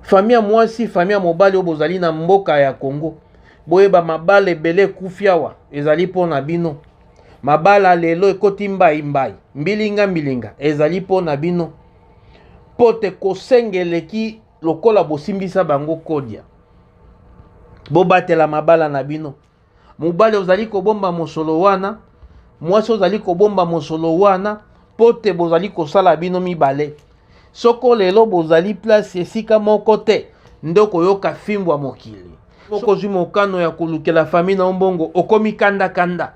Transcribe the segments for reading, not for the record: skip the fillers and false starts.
famille mwasi famille mobali oyo bozali na mboka ya Congo boyeba mabala ebele kufiawa ezali pona bino mabala lelo ekoti mbai mbilinga ezali pona bino pote kosengeleki lokola bosimbisa bango kodia bobatela mabala na bino mobali ozali kobomba mosolo wana mwasi ozali kobomba mosolo wana pote bozali kosala bino mibale soko lelo bozali place esika moko te ndoko yoka fimbwa mokili okozwi mokano ya kolukela famille na mbongo okomi kanda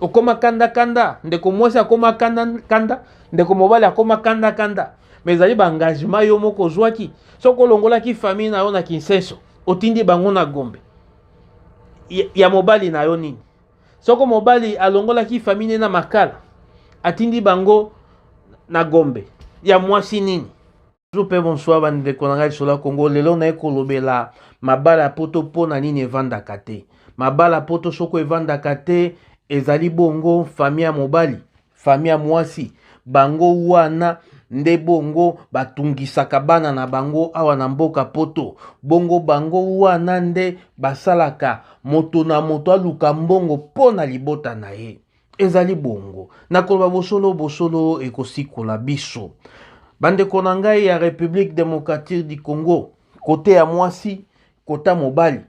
okoma kanda ndeko mwasi akoma kanda ndeko mobali akoma kanda mais ezali ba engagement yo moko zwaki soko longolaki famille na yo na Kinshasa otindi bango na Gombe ya mobali na yo nini soko mobali alongolaki famille na Makala atindi bango na Gombe ya mwasi nini. Bonsoir bandeko na ngai sola Congo lelo na ekolobela mabala poto pona nini evandaka te mabala poto soko evandaka te ezali bongo famille ya mobali famille ya mwasi bango wana nde bongo batungisaka bana na bango awa na mboka poto bongo bango wana nde basalaka moto na moto aluka mbongo pona libota na ye ezali bongo nakoloba bosolo ekosikola biso bandeko na ngai ya République démocratique du Congo kote ya mwasi kota mobali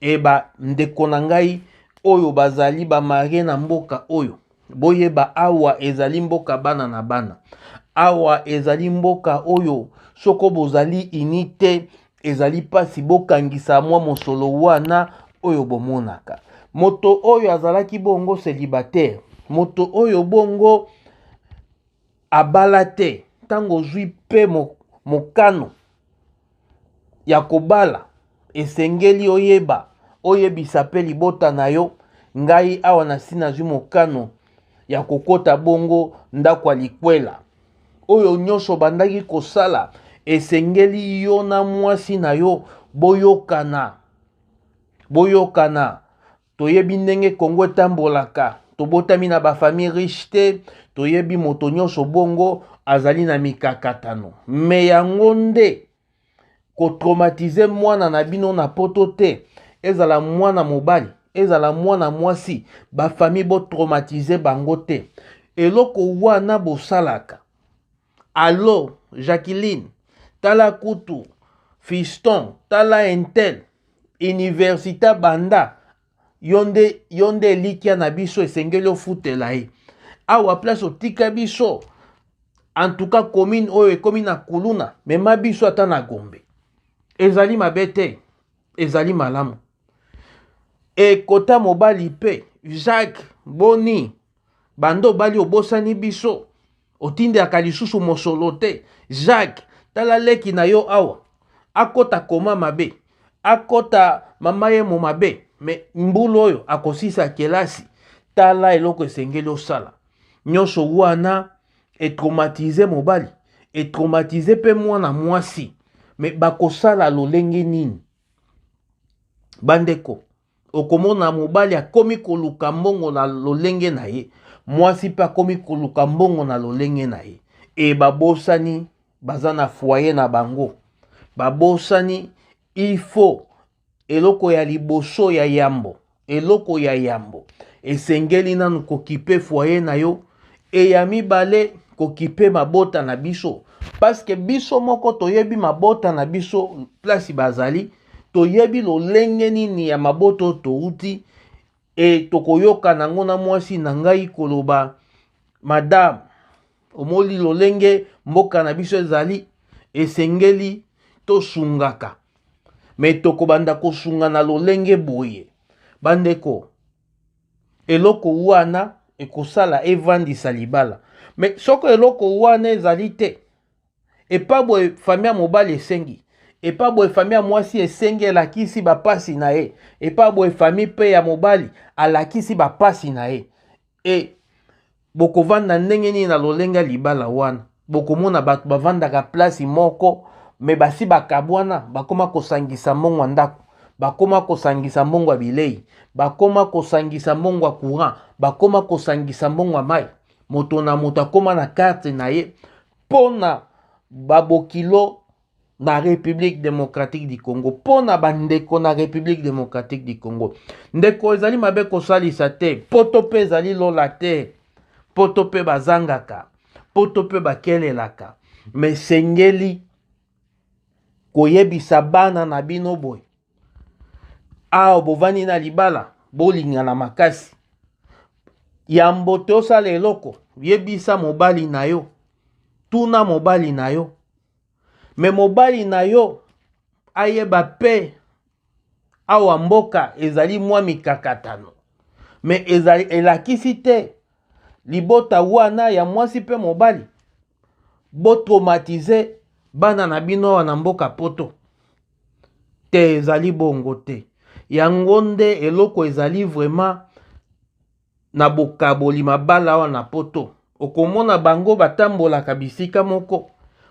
eba ndeko na ngai oyo bazali ba marie na mboka oyo boyeba awa ezali mboka bana na bana awa ezali mboka oyo soko bozali unité ezali pasi bokangisa mwa mosolo wana oyo bomonaka moto oyo azalaki bongo célibataire moto oyo bongo abala te tango zwi pe mokano ya kobala esengeli oyebisa pe libota na yo ngai awa na sina zwi mokano ya kokota bongo ndako ya likwela oyo nyonso bandaki kosala esengeli yo na mwasi na yo boyokana toyebi ndenge Kongo etambolaka tobotami na bafamille riche te toyebi moto nyonso bongo azali na mikakatano me yango nde kotraumatize mwana na bino na poto te ezala mwana mobali ezala mwana mwasi bafamille botraumatize bango te eloko wana bosalaka alo Jacqueline tala kutu fiston tala intel université banda yonde elikia na biso esengeli ofutela ye awa place otika biso en tout cas commune oyo ekomi na kuluna mema biso ata na Gombe ezali mabe te ezali malamu ekota mobali pe Jacques Boni bando bali obosani biso otindelaka lisusu mosolo te Jacques tala leki na yo awa akota koma mabe akota mama ye mo mabe me mbulu oyo akosisa kelasi tala eloko esengeli osala nyonso wana etraumatize mobali etraumatize pe mwana mwasi me bakosala lolenge nini bandeko okomona mobali akomi koluka mbongo na lolenge na ye mwasi pe akomi koluka mbongo na lolenge na ye e babosani baza na foyer na bango babosani il faut eloko ya liboso ya yambo eloko ya yambo esengeli nanu kokipe foyer na yo e ya mibale kokipe mabota na biso parce que biso moko toyebi mabota na biso place bazali toyebi lolenge nini ya maboto touti e tokoyoka nango na mwasi na ngai koloba madame omoli lolenge mboka na biso ezali esengeli tosungaka me tokobanda kosunga na lolenge boye bandeko eloko wana ekosala evandisa libala me soko eloko wana ezali te epa boye famille ya mobali esengi epa boye famille ya mwasi esengi elakisi bapasi na ye epa boye famille pe ya mobali alakisi bapasi na ye e bokovanda ndenge nini na lolenge libala wana bokomona bato bavandaka place moko me basi bakabwana bakoma kosangisa mbongo ya ndako bakoma kosangisa mbongo ya bilei bakoma kosangisa mbongo ya courant bakoma kosangisa mbongo ya mai moto na moto akoma na carte na ye pona babokilo na République démocratique du Congo, pona bandeko na République démocratique du Congo. Ndeko ezali mabe kosalisa te, poto pe ezali lola te, poto pe bazangaka, poto pe bakelelaka, me sengeli koyebisa bana na bino boy. Awa bovani na libala, bolingana makasi. Yambo te osala eloko, yebisa mobali na yo, tuna mobali na yo. Me mobali na yo ayeba pe awa mboka ezali mwa mikakatano. Me ezali elakisi te libota wana ya mwasi pe mobali bo traumatize bana na bino wana mboka poto. Te ezali bongo te. Yango nde eloko ezali vraiment na bokaboli mabala wana poto. Okomona bango batambolaka bisika moko.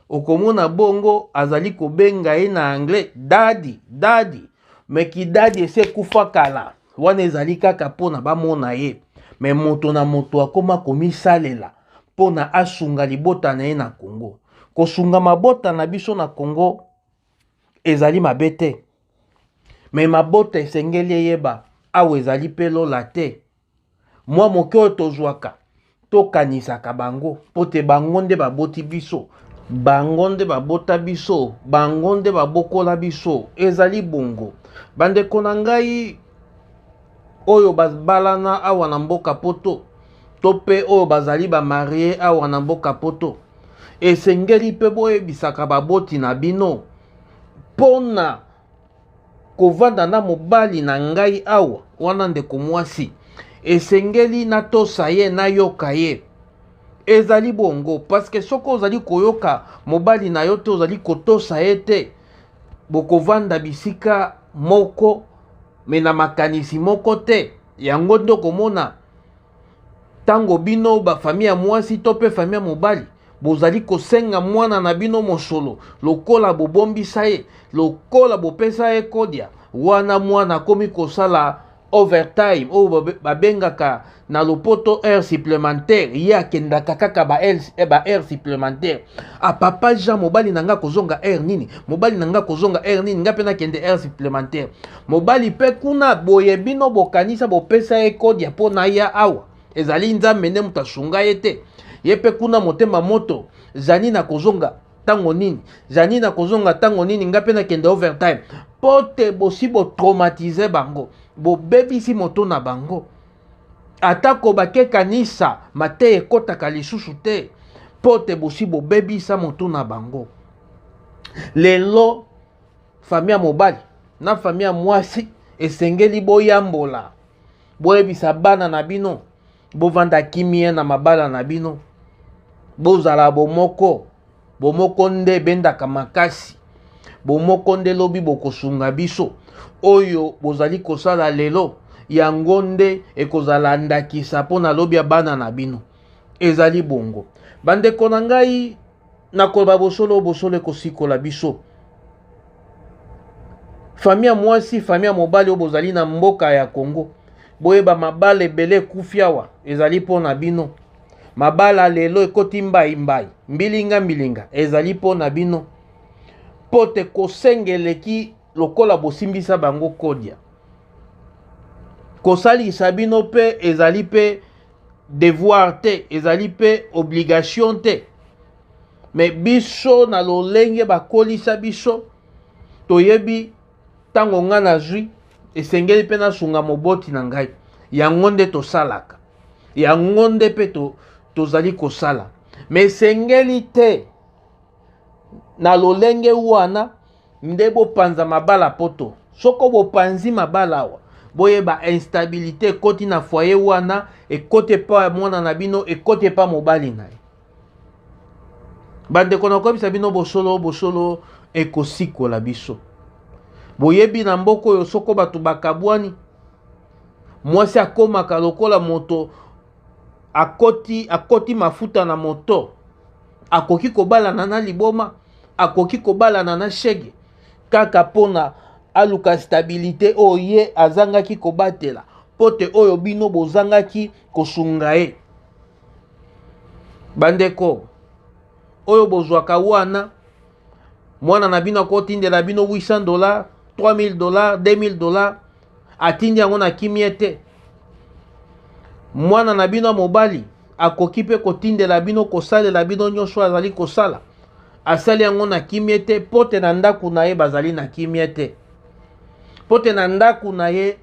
Okomona bongo azali kobenga ye na anglais daddy, daddy. Meki daddy ese kufa kala. Wana ezali kaka pona bamona ye. Me moto na moto akoma komisalela pona asunga libota na ye na Congo. Kosunga mabota na biso na Congo ezali mabete. Me mabota esengeli eyeba awa ezali pe lola te. Mwa moke oyo tozwaka tokanisaka bango pote bango nde baboti biso. Bango nde babota biso, bango nde babokola biso, ezali bongo. Bandeko na ngai oyo babalana awa na mboka poto, to pe oyo bazali ba marie awa na mboka poto, esengeli pe boyebisaka baboti na bino pona kovanda na mobali na ngai awa wana ndeko mwasi. Esengeli na tosa ye na yoka ye. Ezali bongo parce que soko ozali koyoka mobali na yo te ozali kotosa ye te, bokovanda bisika moko me na makanisi moko te. Yango ndo komona tango bino ba famille ya mwasi to pe famille ya mobali bozali kosenga mwana na bino mosolo lokola bobombisa ye, lokola bopesa ye kodia, wana mwana komi kosala overtime oyo babengaka na lopoto heure supplémentaire. Ye akendaka kaka ba heure supplémentaire. A papa Jean mobali nanga kozonga heure nini, mobali nanga kozonga heure nini, nga pe nakende heure supplémentaire. Mobali pe kuna boye bino bokanisa bopesa ye kodia po na ya awa ezali nzambe nde mutu asunga ye te. Ye pe kuna motema moto zani na kozonga tango nini, zani na kozonga tango nini, nga pe nakende overtime. Pote bosi bo traumatize bango, bo bebisi moto na bango. Atako bake kanisa mate ekotaka lisusu te, pote bosi bo bebisa moto na bango. Lelo famille mobali na famille mwasi esengeli boyambola, boyebisa bana na bino, bovanda kimia na mabala na bino, bozala bomoko, bomoko nde bendaka makasi, bomoko nde lobi bokosunga biso. Oyo bozali kosala lelo yango nde ekozala ndakisa pona lobi ya bana na bino. Ezali bongo. Bandeko na ngai nakoloba bosolo ekosikola biso. Famille ya mwasi, famille ya mobali oyo bozali na mboka ya Congo, boyeba mabala ebele ekufi awa ezali pona bino. Mabala lelo ekoti mbai mbai, mbilinga mbilinga ezali pona bino. Pote kosengeleki lokola bosimbisa bango kodia. Kosalisa bino pe ezali pe devoir te, ezali pe obligation te. Me biso na lolenge bakolisa biso, toyebi tango nga na zwi esengeli pe na sunga moboti na ngai. Yango nde tosalaka, yango nde pe tozali kosala. Me esengeli te na lolenge wana nde bopanza mabala poto. Soko bopanzi mabala awa, boyeba instabilité ekoti na foyer wana, ekote pa mwana na bino, ekote pa mobali na ye. Bandeko na kobisa bino bosolo ekosikola biso. Boyebi na mboko oyo soko batu bakabwani, mwasi akomaka lokola moto akoti mafuta na moto, akoki kobalana na liboma, akoki kobalana na shege, kaka pona aluka stabilité oye azangaki kobatela, pote oyo bino bozangaki kosunga ye. Bandeko oyo bozwaka wana, mwana na bino akotindela bino $800, $3000, $2000, atindi yango na kimia te. Mwana na bino mobali akoki mpe kotindela bino kosalela bino nyonso azali kosala, asali yango na kimia te, pote na ndako na ye bazali na kimia te, pote na ndako na ye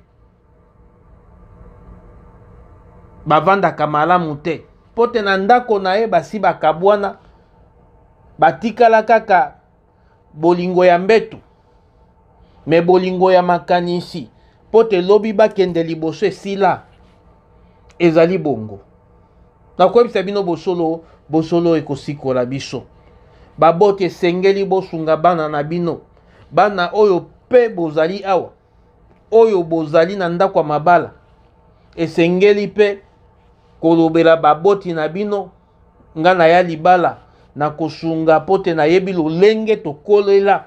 bavandaka malamu te, pote na ndako na ye basi bakabwana, batikala kaka bolingo ya mbetu me bolingo ya makanisi, pote lobi bakende liboso esila ezali bongo. Nakoyebisa bino bosolo ekosikola biso. Babote esengeli bosunga bana na bino, bana oyo pe bozali awa, oyo bozali na ndako ya mabala, esengeli pe kolobela baboti na bino, nga na ya libala na kosunga pote na yebi lolenge tokolela,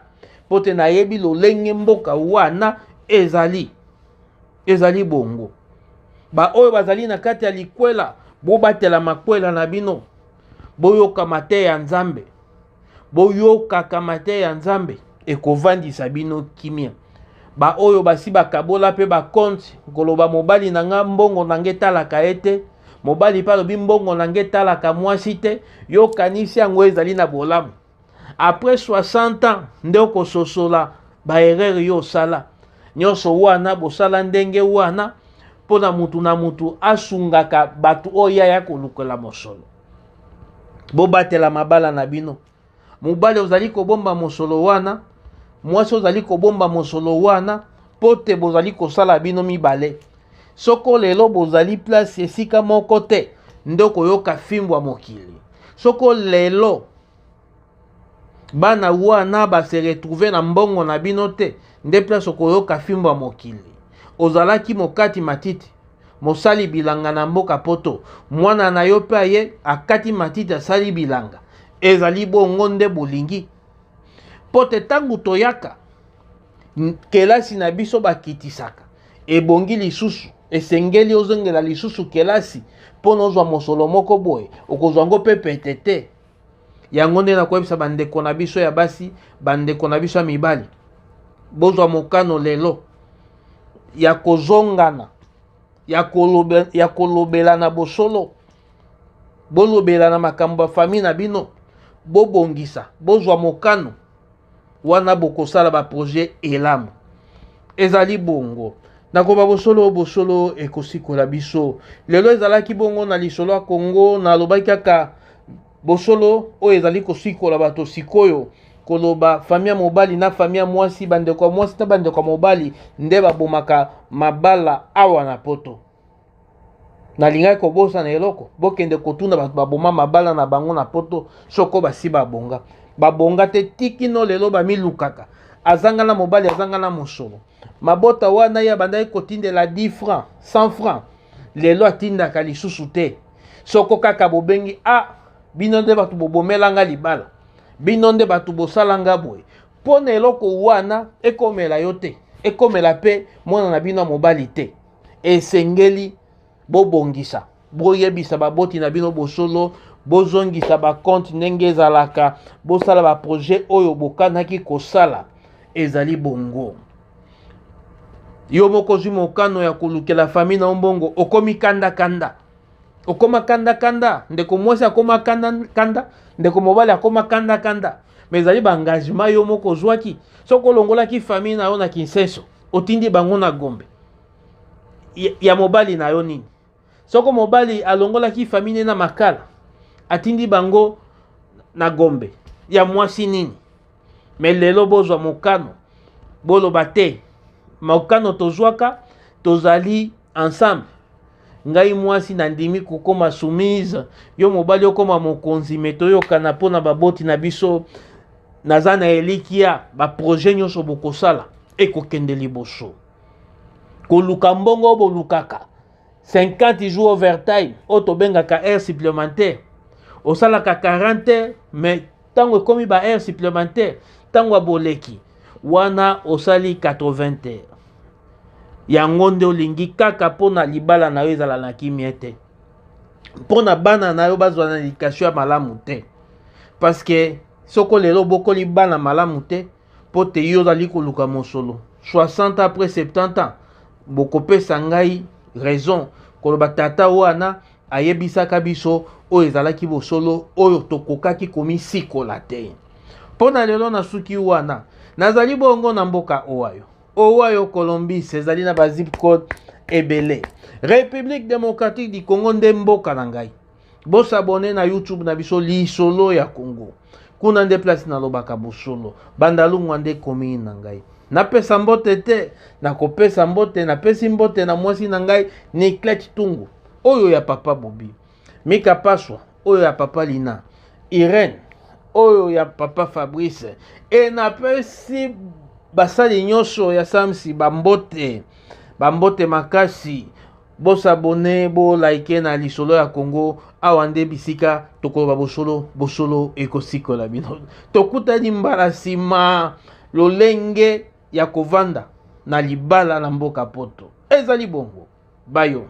pote na yebi lolenge mboka wana ezali bongo. Ba oyo bazali na kati ya likwela, bobatela makwela na bino, boyoka mate ya Nzambe, boyoka kamate ya Nzambe ekovandisa bino kimia. Ba oyo basi bakabola pe ba compte koloba mobali na nga mbongo na nge talaka ete, mobali pa lobi mbongo na nge talaka mwasi te, yo kanisi yango ezali na bolamu. Après 60 ans nde okososola ba erreur yo sala. Nyonso wana bosala ndenge wana pona mutu na mutu asungaka batu oya ya kolukola mosolo. Bobatela mabala na bino. Mobali ozali kobomba mosolo wana, mwasi ozali kobomba mosolo wana, pote bozali kosala bino mibale. Soko lelo bozali place esika moko te, ndoko yoka fimbwa mokili. Soko lelo bana wana ba se retrouver na mbongo na bino te, nde place okoyoka fimbwa mokili. Ozalaki mokati matiti, mosali bilanga na mboka poto, mwana na yo pe ye akati matiti asali bilanga, ezali bongo nde bolingi. Pote tangu toyaka kelasi na biso bakitisaka, ebongi lisusu, esengeli ozongela lisusu kelasi mpo nozwa mosolo moko boye, okozwa ngo pe petete. Yango nde nakoyebisa bandeko na biso ya basi, bandeko na biso ya mibali, bozwa mokano lelo ya kozongana, ya kolobela na bosolo, bolobela na makambo ya famille na bino, bobongisa, bozwa mokano wana bokosala ba projet elamu. Ezali bongo. Nakoba bosolo ekosikola biso. Lelo ezalaki bongo na lisolo ya Kongo, na lobaki kaka bosolo oyo ezali kosikola bato sikoyo, koloba famille mobali na famille mwasi, bandeko mwasi na bandeko mobali nde babomaka mabala awa na poto. Nalingaki kobosa na eloko, bokende kotuna bato baboma mabala na bango na poto, soko basi babonga. Babonga te tikino lelo bamilukaka. Azanga na mobali, azanga na mosolo. Mabota wana ya bandai kotindela 10 francs, 100 francs. Lelo atindaka lisusu te. Soko kaka bobengi, bino nde batu bobomelanga libala. Bino nde batu bosalanga boye. Pona eloko wana ekomela yo te. Ekomela pe mwana na bino mobali te. Esengeli bobongisa. Boyebisa baboti na bino bosolo, bozongisa ba compte ndenge ezalaka, bosala ba projet oyo bokanaki kosala, ezali bongo. Yo moko zwi mokano ya kolukela famille na mbongo, okomi kanda. Okoma kanda, ndeko mwasi akoma kanda, ndeko mobali akoma kanda. Mais ezali ba engagement yo moko zwaki. Soko longolaki famille na yo na Kinshasa, otindi bango na Gombe. Ya mobali na yo nini? Soko mobali alongolaki famille na Makala, atindi bango na Gombe, ya mwasi nini? Mais lelo bozwa mokano, boloba te, mokano tozwaka, tozali ensemble. Ngai mwasi na ndimi kokoma soumise, yo mobali okoma mokonzi, meto yo kana pona baboti na biso, nazana elikia, ba projet nyonso bokosala, ekokende liboso. Koluka mbongo bolukaka, 50 jours overtime, otobengaka heure supplémentaire. Osalaka 40 heures, mais tango komi ba heure supplémentaire, tango aboleki, wana osali 80 heures. Yango nde olingi kaka pona libala na yo ezala na kimia te. Pona bana na yo bazwa na éducation ya malamu te. Parce que soko lelo bokoli bana malamu te po te yo ozali koluka mosolo 60 après 70 ans bokopesa ngai raison koloba tata wana ayebisaka biso oyo ezalaki bosolo oyo tokokaki komisikola te. Mpo na lelo nasuki wana nazali bongo na mboka Owayo Colombie ezali na ba zip code ebele. République démocratique du Congo nde mboka na ngai. Bosabone na YouTube na biso lisolo ya Congo. Kuna nde place na lobaka bosolo. Bandalungwa nde commune na ngai. Napesa mbote te, nakopesa mbote, napesi mbote na mwasi na ngai Nikla Chitungu. Oyo ya papa Bobi. Mika Paswa, oyo ya papa Lina. Irene, oyo ya papa Fabrice. E napesi basali nyonso ya Samsi bambote. Bambote makasi. Bosabone, bo like na lisolo ya Congo. Awande bisika tokoloba bosolo ekosikola bino. Tokutani mbala sima lolenge ya kovanda na libala na mboka poto. Ezali bongo. Bayo.